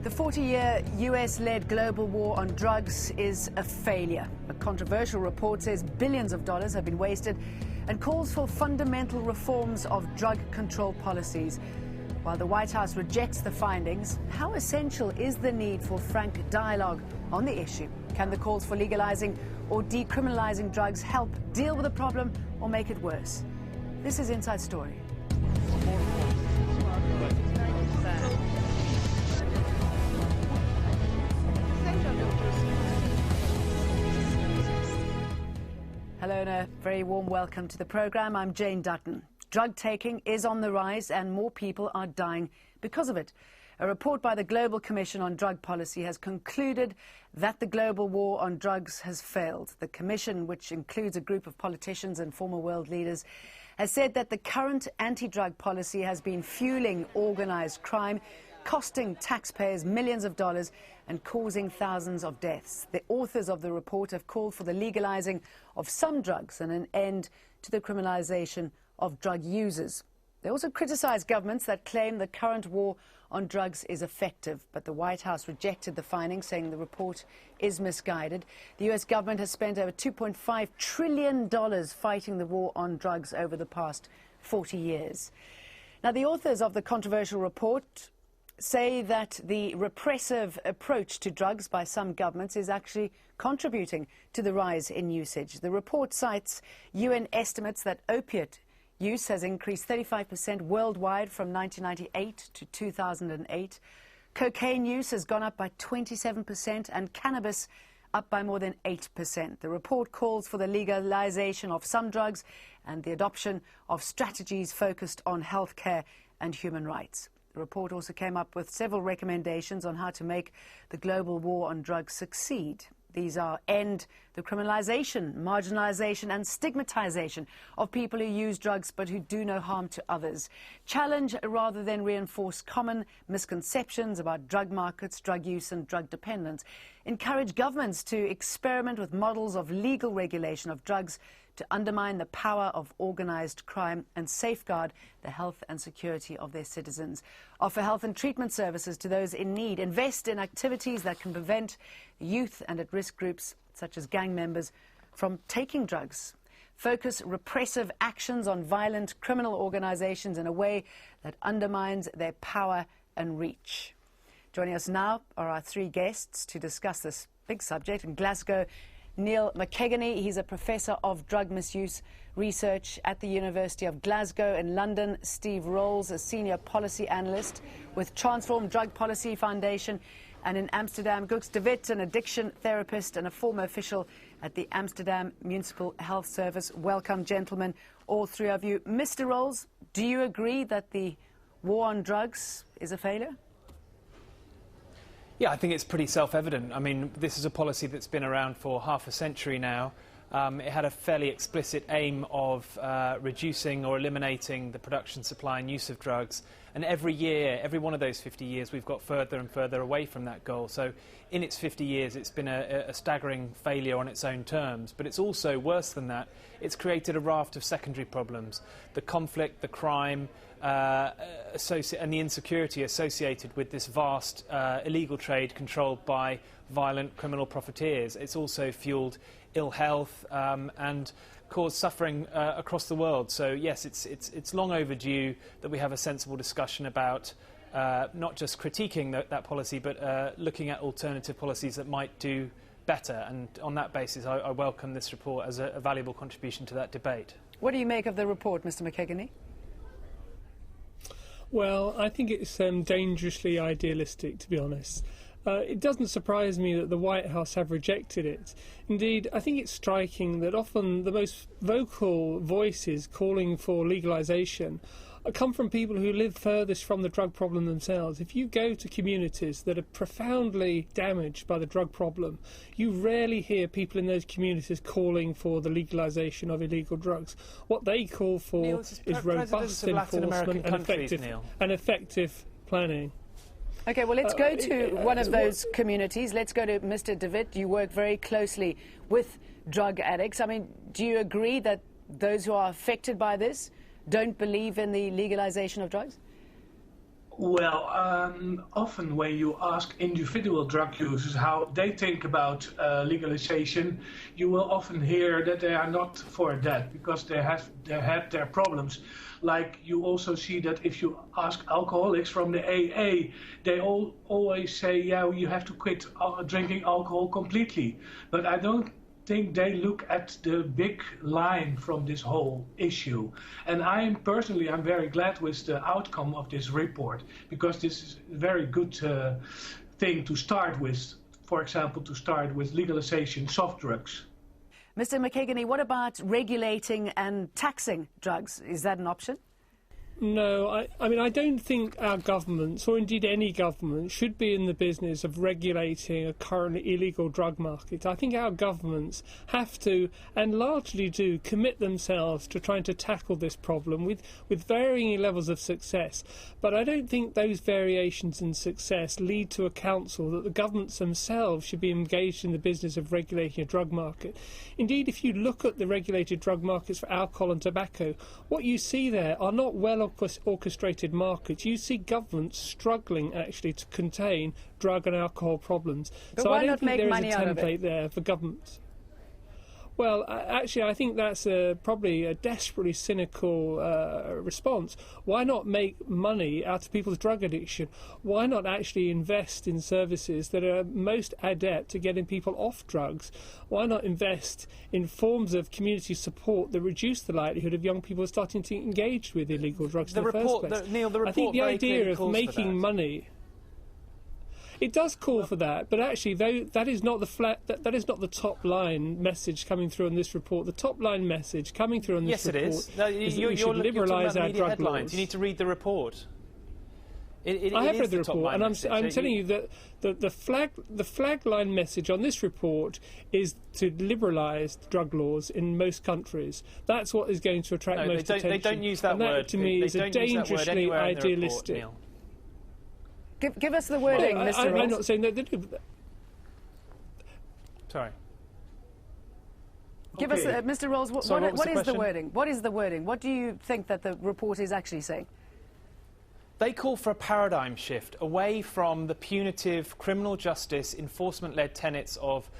The 40-year US-led global war on drugs is a failure. A controversial report says billions of dollars have been wasted and calls for fundamental reforms of drug control policies. While the White House rejects the findings, how essential is the need for frank dialogue on the issue? Can the calls for legalizing or decriminalizing drugs help deal with the problem or make it worse? This is Inside Story. Hello and a very warm welcome to the programme. I'm Jane Dutton. Drug taking is on the rise and more people are dying because of it. A report by the Global Commission on Drug Policy has concluded that the global war on drugs has failed. The Commission, which includes a group of politicians and former world leaders, has said that the current anti-drug policy has been fueling organised crime, costing taxpayers millions of dollars and causing thousands of deaths. The authors of the report have called for the legalizing of some drugs and an end to the criminalization of drug users. They also criticized governments that claim the current war on drugs is effective, but the White House rejected the findings, saying the report is misguided. The US government has spent over $2.5 trillion fighting the war on drugs over the past 40 years. Now, the authors of the controversial report say that the repressive approach to drugs by some governments is actually contributing to the rise in usage. The report cites UN estimates that opiate use has increased 35% worldwide from 1998 to 2008. Cocaine use has gone up by 27% and cannabis up by more than 8%. The report calls for the legalization of some drugs and the adoption of strategies focused on healthcare and human rights. The report also came up with several recommendations on how to make the global war on drugs succeed. These are end the criminalization, marginalization and stigmatization of people who use drugs but who do no harm to others. Challenge rather than reinforce common misconceptions about drug markets, drug use and drug dependence. Encourage governments to experiment with models of legal regulation of drugs to undermine the power of organized crime and safeguard the health and security of their citizens. Offer health and treatment services to those in need. Invest in activities that can prevent youth and at-risk groups, such as gang members, from taking drugs. Focus repressive actions on violent criminal organizations in a way that undermines their power and reach. Joining us now are our three guests to discuss this big subject. In Glasgow, Neil McKeganey, he's a professor of drug misuse research at the University of Glasgow. In London, Steve Rolls, a senior policy analyst with Transform Drug Policy Foundation. And in Amsterdam, Guks de Wit, an addiction therapist and a former official at the Amsterdam Municipal Health Service. Welcome, gentlemen, all three of you. Mr. Rolls, do you agree that the war on drugs is a failure? Yeah, I think it's pretty self-evident. I mean, this is a policy that's been around for half a century now. It had a fairly explicit aim of reducing or eliminating the production, supply and use of drugs. And every year, every one of those 50 years, we've got further and further away from that goal. So in its 50 years, it's been a staggering failure on its own terms. But it's also worse than that. It's created a raft of secondary problems. The conflict, the crime, and the insecurity associated with this vast illegal trade controlled by violent criminal profiteers. It's also fueled ill health and caused suffering across the world. So yes, it's long overdue that we have a sensible discussion about not just critiquing that policy, but looking at alternative policies that might do better. And on that basis, I welcome this report as a valuable contribution to that debate. What do you make of the report, Mr. McKeganey? Well, I think it's dangerously idealistic, to be honest. It doesn't surprise me that the White House have rejected it. Indeed, I think it's striking that often the most vocal voices calling for legalisation come from people who live furthest from the drug problem themselves. If you go to communities that are profoundly damaged by the drug problem, you rarely hear people in those communities calling for the legalisation of illegal drugs. What they call for Neil, is robust enforcement and effective planning. OK, well, let's go to one of those communities. Let's go to Mr. de Wit. You work very closely with drug addicts. I mean, do you agree that those who are affected by this don't believe in the legalization of drugs? Well, often when you ask individual drug users how they think about legalization, you will often hear that they are not for that because they have their problems. Like you also see that if you ask alcoholics from the AA, they always say, yeah, you have to quit drinking alcohol completely. But I don't think they look at the big line from this whole issue. And I'm very glad with the outcome of this report, because this is a very good thing to start with. For example, to start with legalization soft drugs. Mr. McKegney, what about regulating and taxing drugs? Is that an option? No, I mean, I don't think our governments, or indeed any government, should be in the business of regulating a currently illegal drug market. I think our governments have to, and largely do, commit themselves to trying to tackle this problem with varying levels of success. But I don't think those variations in success lead to a council that the governments themselves should be engaged in the business of regulating a drug market. Indeed, if you look at the regulated drug markets for alcohol and tobacco, what you see there are not well orchestrated markets. You see governments struggling actually to contain drug and alcohol problems. But so why I don't not think make there is money a out of it? template there for governments. Well, actually, I think that's probably a desperately cynical response. Why not make money out of people's drug addiction? Why not actually invest in services that are most adept at getting people off drugs? Why not invest in forms of community support that reduce the likelihood of young people starting to engage with illegal drugs in the first place? Neil, the report I think the very idea clearly of calls for making that. money... It does call for that, but actually, that is not that is not the top line message coming through on this report. The top line message coming through on this report Yes, it is. No, is that we should liberalise our drug headlines. laws. You need to read the report. I have read the report, and I'm message. telling you that the flag line message on this report is to liberalise drug laws in most countries. That's what is going to attract most attention. They don't use that and word. That, to me, is a dangerously idealistic. Give us the wording, Mr. Rolls. I'm not saying that they do. Sorry. Give us, Mr. Rolls, what is the question? wording? What is the wording? What do you think that the report is actually saying? They call for a paradigm shift away from the punitive criminal justice enforcement-led tenets of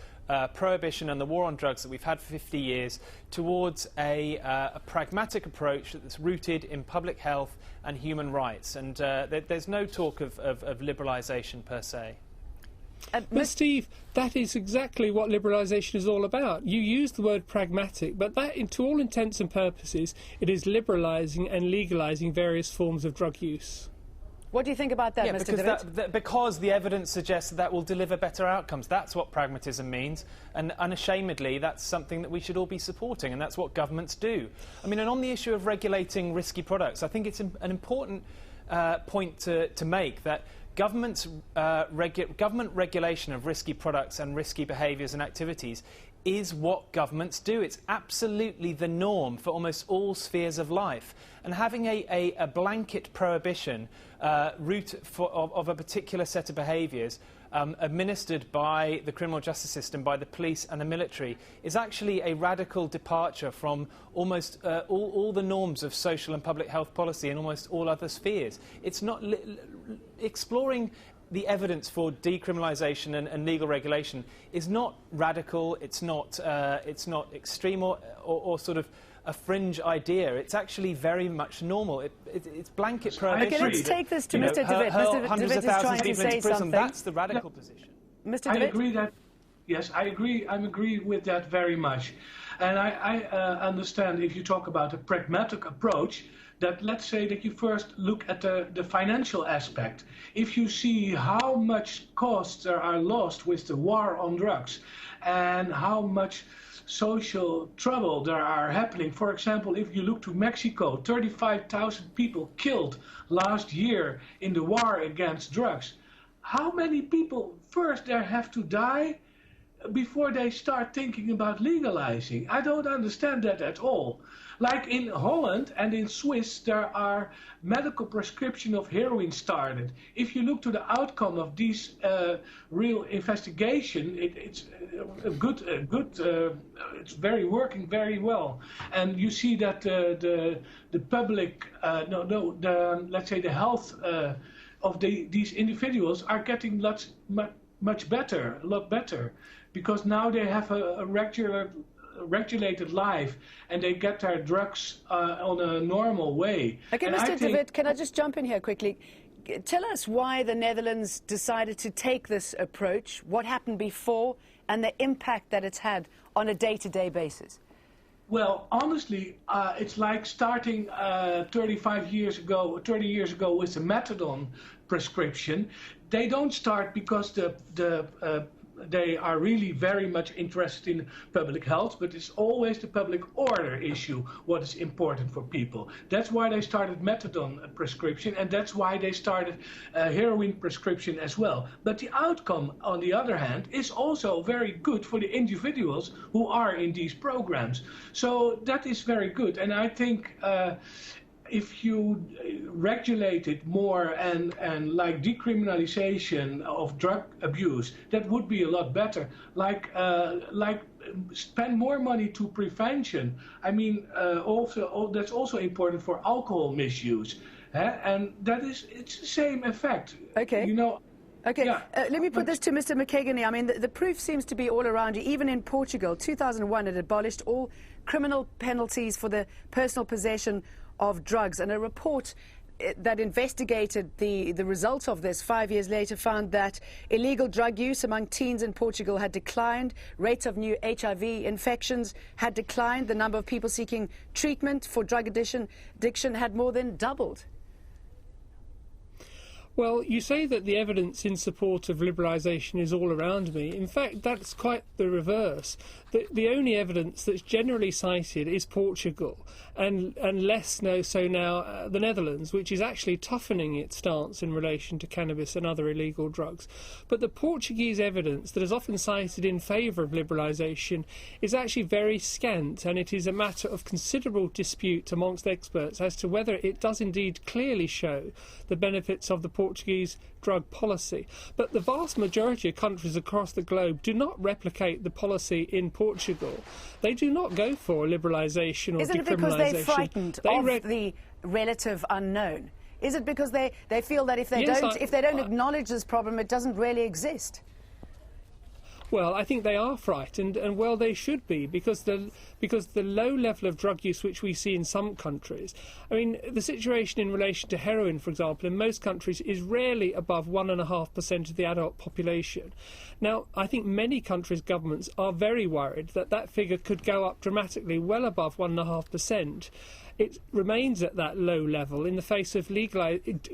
prohibition and the war on drugs that we've had for 50 years towards a pragmatic approach that's rooted in public health and human rights. And there's no talk of liberalisation per se. But Steve, that is exactly what liberalisation is all about. You use the word pragmatic, but that, to all intents and purposes, it is liberalising and legalising various forms of drug use. What do you think about that, Yeah, Mr. because the evidence suggests that will deliver better outcomes. That's what pragmatism means, and unashamedly, that's something that we should all be supporting, and that's what governments do. I mean, and on the issue of regulating risky products, I think it's an important point to make that government regulation of risky products and risky behaviours and activities is what governments do. It's absolutely the norm for almost all spheres of life. And having a blanket prohibition of a particular set of behaviours administered by the criminal justice system, by the police and the military, is actually a radical departure from almost all the norms of social and public health policy in almost all other spheres. It's not exploring the evidence for decriminalisation and legal regulation is not radical. It's not extreme or sort of a fringe idea. It's actually very much normal. It's blanket prohibition. Okay, let's take this to Mr. DeWitt. Mr. DeWitt is trying to say something. That's the radical position. Mr. DeWitt? I agree that. Yes, I agree. I agree with that very much, and I understand if you talk about a pragmatic approach. That let's say that you first look at the financial aspect. If you see how much costs there are lost with the war on drugs and how much social trouble there are happening. For example, if you look to Mexico, 35,000 people killed last year in the war against drugs. How many people first there have to die before they start thinking about legalizing? I don't understand that at all. Like in Holland and in Swiss, there are medical prescription of heroin started. If you look to the outcome of these real investigation, it's it's working very well. And you see that the public, let's say the health of these individuals are getting much better, a lot better, because now they have a regulated life and they get their drugs on a normal way. Okay, and Mr. de Wit, can I just jump in here quickly? Tell us why the Netherlands decided to take this approach, what happened before, and the impact that it's had on a day-to-day basis. Well, honestly, it's like starting 30 years ago with the methadone prescription. They don't start because they are really very much interested in public health, but it's always the public order issue what is important for people. That's why they started methadone prescription, and that's why they started heroin prescription as well. But the outcome, on the other hand, is also very good for the individuals who are in these programs. So that is very good, and I think if you regulate it more and like decriminalization of drug abuse, that would be a lot better. Like spend more money to prevention. I mean, that's also important for alcohol misuse, and it's the same effect. Okay. You know. Okay, yeah. Let me put this to Mr. McKegan. I mean, the proof seems to be all around you. Even in Portugal, 2001, it abolished all criminal penalties for the personal possession of drugs, and a report that investigated the results of this 5 years later found that illegal drug use among teens in Portugal had declined, rates of new HIV infections had declined, the number of people seeking treatment for drug addiction had more than doubled. Well, you say that the evidence in support of liberalisation is all around me. In fact, that's quite the reverse. The only evidence that's generally cited is Portugal, and less so now the Netherlands, which is actually toughening its stance in relation to cannabis and other illegal drugs. But the Portuguese evidence that is often cited in favour of liberalisation is actually very scant, and it is a matter of considerable dispute amongst experts as to whether it does indeed clearly show the benefits of the Portuguese drug policy. But the vast majority of countries across the globe do not replicate the policy in Portugal. They do not go for liberalisation or decriminalisation. Isn't it because they're frightened of the relative unknown? Is it because they feel that if they don't acknowledge this problem, it doesn't really exist? Well, I think they are frightened, and well, they should be, because the low level of drug use which we see in some countries, I mean, the situation in relation to heroin, for example, in most countries is rarely above 1.5% of the adult population. Now, I think many countries' governments are very worried that that figure could go up dramatically, well above 1.5%. It remains at that low level in the face of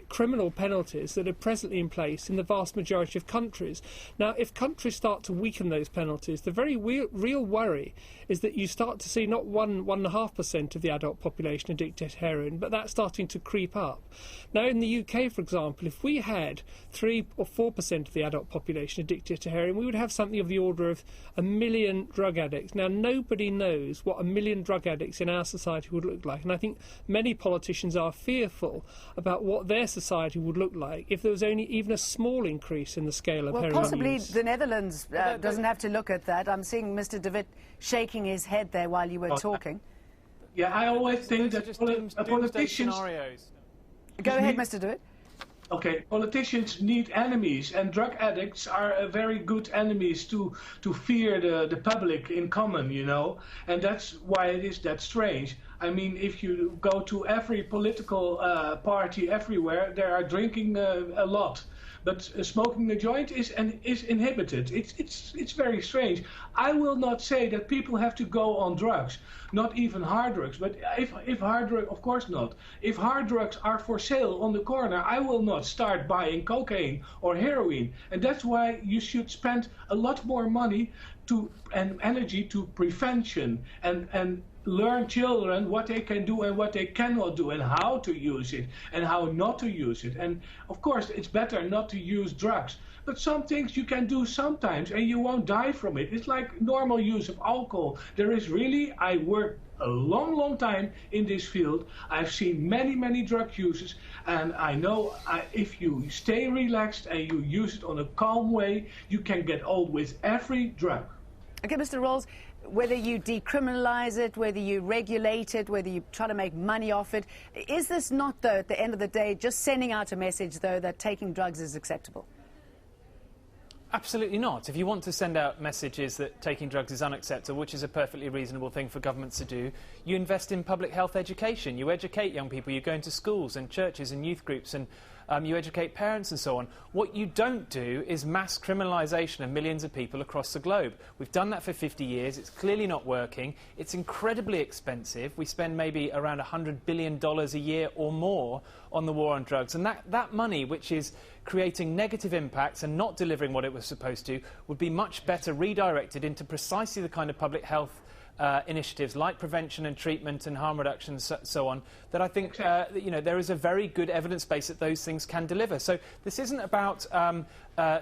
criminal penalties that are presently in place in the vast majority of countries. Now, if countries start to weaken those penalties, the very real worry is that you start to see not 1.5% of the adult population addicted to heroin, but that's starting to creep up. Now, in the UK, for example, if we had 3 or 4% of the adult population addicted to heroin, we would have something of the order of 1 million drug addicts. Now, nobody knows what 1 million drug addicts in our society would look like, and I think many politicians are fearful about what their society would look like if there was only even a small increase in the scale of heroin use. Well, possibly the Netherlands doesn't have to look at that. I'm seeing Mr. de Wit shaking his head there while you were talking. Yeah, I always think that politicians... Go ahead, Mr. de Wit. Okay, politicians need enemies, and drug addicts are very good enemies to fear the public in common, you know, and that's why it is that strange. I mean, if you go to every political party everywhere, they are drinking a lot. But smoking a joint is inhibited. It's very strange. I will not say that people have to go on drugs, not even hard drugs. But if hard drugs, of course not. If hard drugs are for sale on the corner, I will not start buying cocaine or heroin. And that's why you should spend a lot more money and energy to prevention and learn children what they can do and what they cannot do and how to use it and how not to use it. And of course it's better not to use drugs, but some things you can do sometimes and you won't die from it. It's like normal use of alcohol. There is really, I worked a long time in this field. I've seen many drug users, and I know if you stay relaxed and you use it on a calm way, you can get old with every drug. Okay, Mr. Rolls, whether you decriminalise it, whether you regulate it, whether you try to make money off it, is this not, though, at the end of the day, just sending out a message, though, that taking drugs is acceptable? Absolutely not. If you want to send out messages that taking drugs is unacceptable, which is a perfectly reasonable thing for governments to do, you invest in public health education. You educate young people. You go into schools and churches and youth groups, and you educate parents and so on. What you don't do is mass criminalisation of millions of people across the globe. We've done that for 50 years. It's clearly not working. It's incredibly expensive. We spend maybe around $100 billion a year or more on the war on drugs. And that money, which is creating negative impacts and not delivering what it was supposed to, would be much better redirected into precisely the kind of public health initiatives like prevention and treatment and harm reduction and so on, that I think you know, there is a very good evidence base that those things can deliver. So this isn't about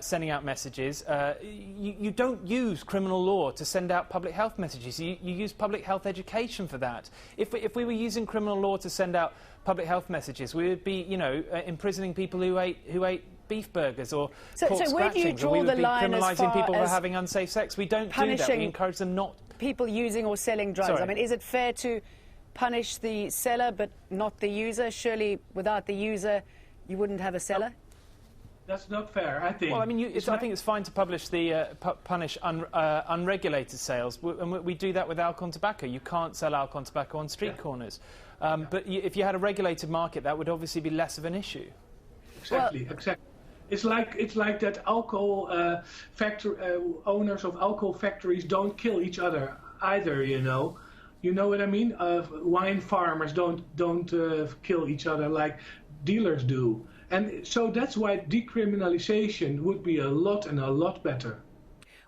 sending out messages. You don't use criminal law to send out public health messages. You use public health education for that. If we were using criminal law to send out public health messages, we would be, you know, imprisoning people who ate beef burgers or pork so where do you scratchings, or we draw would the be line as criminalising far people for as having unsafe sex. We don't do that. We encourage them not. People using or selling drugs. Sorry. I mean, is it fair to punish the seller but not the user? Surely, without the user, you wouldn't have a seller. That's not fair, I think. Well, I mean, I think it's fine to publish punish unregulated sales, and we do that with alcohol and tobacco. You can't sell alcohol and tobacco on street corners. But if you had a regulated market, that would obviously be less of an issue. Exactly, exactly. It's like that alcohol owners of alcohol factories don't kill each other either. You know what I mean? Wine farmers don't kill each other like dealers do, and so that's why decriminalization would be a lot better.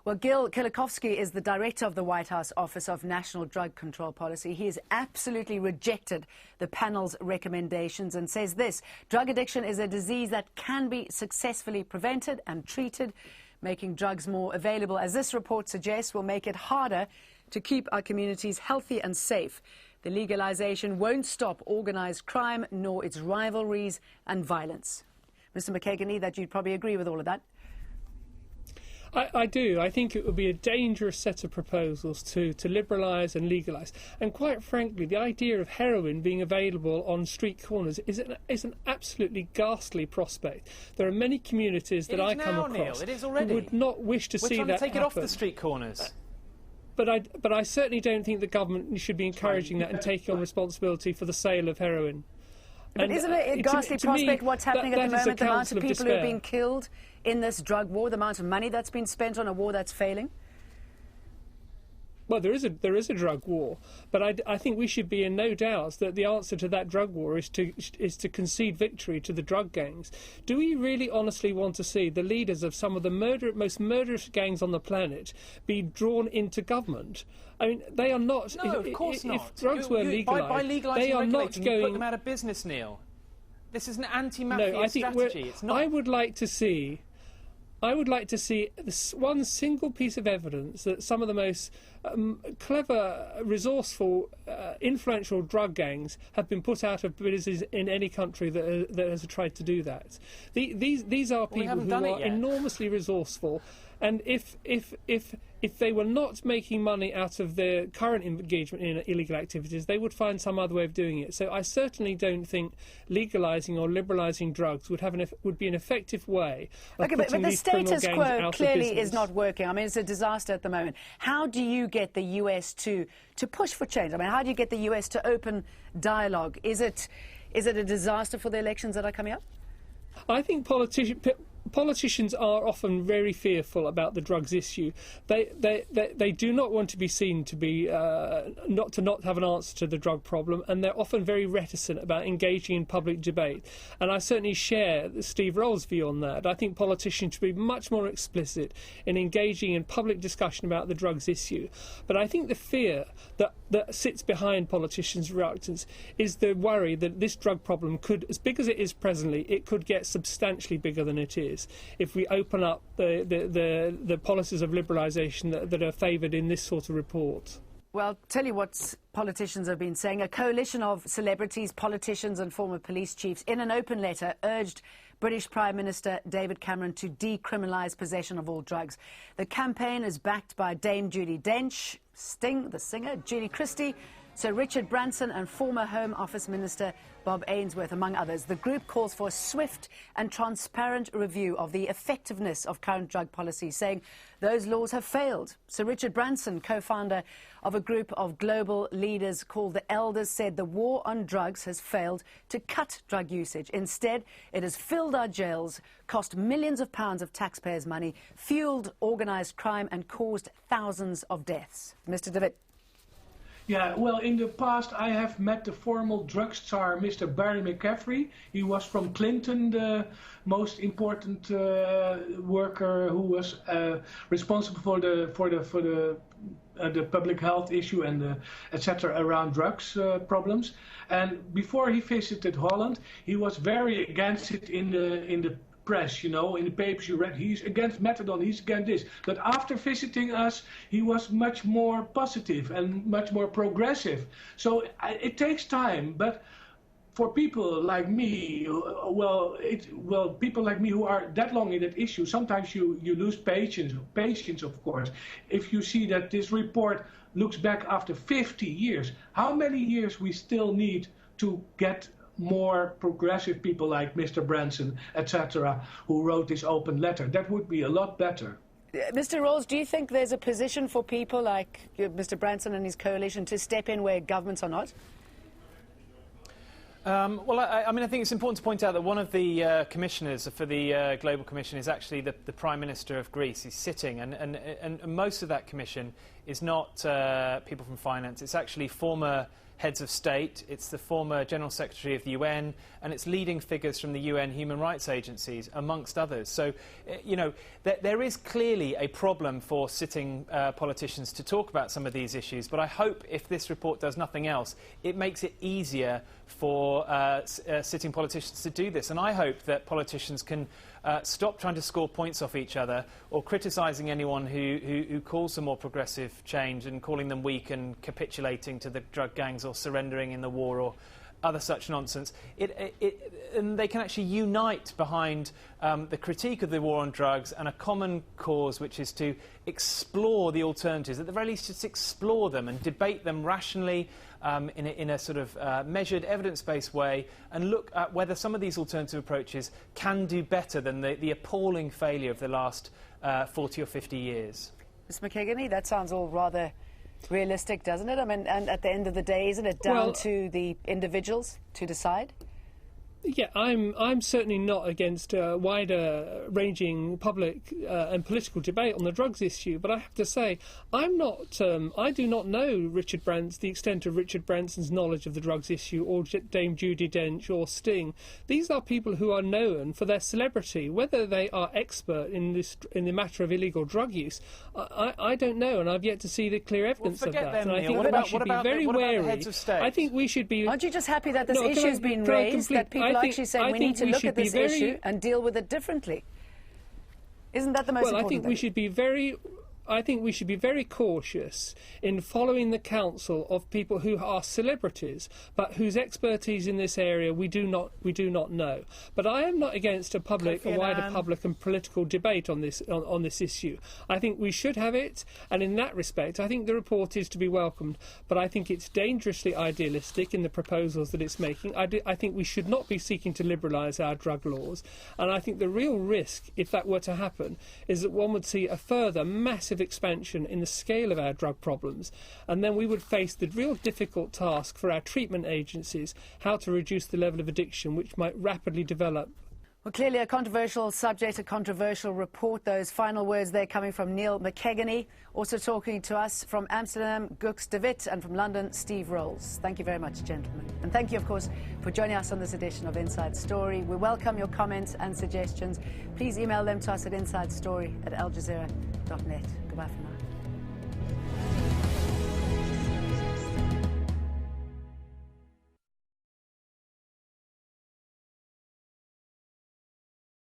Well, Gil Kilikowski is the director of the White House Office of National Drug Control Policy. He has absolutely rejected the panel's recommendations and says this: drug addiction is a disease that can be successfully prevented and treated. Making drugs more available, as this report suggests, will make it harder to keep our communities healthy and safe. The legalization won't stop organised crime nor its rivalries and violence. Mr. McKeganey, that you'd probably agree with all of that. I do. I think it would be a dangerous set of proposals to liberalise and legalise. And quite frankly, the idea of heroin being available on street corners is an absolutely ghastly prospect. There are many communities that I come across who would not wish to see that happen. We're trying to take it off the street corners. But I certainly don't think the government should be encouraging that and taking on responsibility for the sale of heroin. But isn't it a ghastly prospect what's happening at the moment, the amount of people who are being killed in this drug war, the amount of money that's been spent on a war that's failing? Well, there is a drug war, but I think we should be in no doubt that the answer to that drug war is to concede victory to the drug gangs. Do we really honestly want to see the leaders of some of the most murderous gangs on the planet be drawn into government? I mean, they are not. No, of course not. If drugs were legalised, by legalising they are and not regulating, going. you put them out of business, Neil. This is an anti-mafia strategy. It's not. I would like to see this one single piece of evidence that some of the most clever, resourceful, influential drug gangs have been put out of business in any country that has tried to do that. These are people who are enormously resourceful, and if they were not making money out of their current engagement in illegal activities, they would find some other way of doing it. So I certainly don't think legalising or liberalising drugs would be an effective way of putting these criminal gangs out of business. But the status quo clearly is not working. I mean, it's a disaster at the moment. How do you get the US to push for change? I mean, how do you get the US to open dialogue? Is it a disaster for the elections that are coming up? I think politicians are often very fearful about the drugs issue. They do not want to be seen to be not have an answer to the drug problem, and they're often very reticent about engaging in public debate. And I certainly share Steve Roll's view on that. I think politicians should be much more explicit in engaging in public discussion about the drugs issue. But I think the fear that sits behind politicians' reluctance is the worry that this drug problem could, as big as it is presently, it could get substantially bigger than it is if we open up the policies of liberalisation that are favoured in this sort of report. Well, tell you what politicians have been saying. A coalition of celebrities, politicians and former police chiefs in an open letter urged British Prime Minister David Cameron to decriminalise possession of all drugs. The campaign is backed by Dame Judi Dench, Sting, the singer, Julie Christie, Sir Richard Branson and former Home Office Minister Bob Ainsworth, among others. The group calls for a swift and transparent review of the effectiveness of current drug policy, saying those laws have failed. Sir Richard Branson, co-founder of a group of global leaders called the Elders, said the war on drugs has failed to cut drug usage. Instead, it has filled our jails, cost millions of pounds of taxpayers' money, fueled organised crime and caused thousands of deaths. Mr. David. Yeah, well, in the past I have met the former drug czar, Mr. Barry McCaffrey. He was from Clinton, the most important worker who was responsible for the public health issue and etc. around drugs problems. And before he visited Holland, he was very against it in the press, you know, in the papers you read, he's against methadone, he's against this. But after visiting us, he was much more positive and much more progressive. So it takes time, but for people like me, people like me who are that long in that issue, sometimes you lose patience, of course. If you see that this report looks back after 50 years, how many years we still need to get more progressive people like Mr. Branson, etc., who wrote this open letter? That would be a lot better. Mr. Rawls, do you think there's a position for people like Mr. Branson and his coalition to step in where governments are not? Well, I mean, I think it's important to point out that one of the commissioners for the Global Commission is actually the Prime Minister of Greece. He's sitting, and most of that commission is not people from finance. It's actually former heads of state, it's the former General Secretary of the UN, and it's leading figures from the UN human rights agencies, amongst others. So, you know, there is clearly a problem for sitting politicians to talk about some of these issues, but I hope if this report does nothing else, it makes it easier for sitting politicians to do this. And I hope that politicians can stop trying to score points off each other or criticising anyone who calls for more progressive change and calling them weak and capitulating to the drug gangs or surrendering in the war or other such nonsense. And they can actually unite behind the critique of the war on drugs and a common cause, which is to explore the alternatives, at the very least just explore them and debate them rationally in a sort of measured, evidence-based way, and look at whether some of these alternative approaches can do better than the appalling failure of the last 40 or 50 years. Ms. McKegney, that sounds all rather realistic, doesn't it? I mean, and at the end of the day, isn't it down to the individuals to decide? Yeah, I'm certainly not against a wider-ranging public and political debate on the drugs issue, but I have to say, I do not know the extent of Richard Branson's knowledge of the drugs issue, or Dame Judi Dench, or Sting. These are people who are known for their celebrity. Whether they are expert in the matter of illegal drug use, I don't know, and I've yet to see the clear evidence of that. Them, and I Neil. think what we about, should what be about very wary. The heads of state? I think we should be. Aren't you just happy that this issue has been raised, that people are actually saying we need to look at this issue and deal with it differently? Isn't that the most important thing? I think we should be very cautious in following the counsel of people who are celebrities, but whose expertise in this area we do not know. But I am not against a wider public and political debate on this issue. I think we should have it, and in that respect, I think the report is to be welcomed. But I think it's dangerously idealistic in the proposals that it's making. I think we should not be seeking to liberalise our drug laws, and I think the real risk, if that were to happen, is that one would see a further massive expansion in the scale of our drug problems, and then we would face the real difficult task for our treatment agencies, how to reduce the level of addiction which might rapidly develop. Well, clearly a controversial subject, a controversial report. Those final words there coming from Neil McKegney. Also talking to us from Amsterdam, Gux de Wit, and from London, Steve Rolls. Thank you very much, gentlemen. And thank you, of course, for joining us on this edition of Inside Story. We welcome your comments and suggestions. Please email them to us at insidestory@aljazeera.net. Goodbye for now.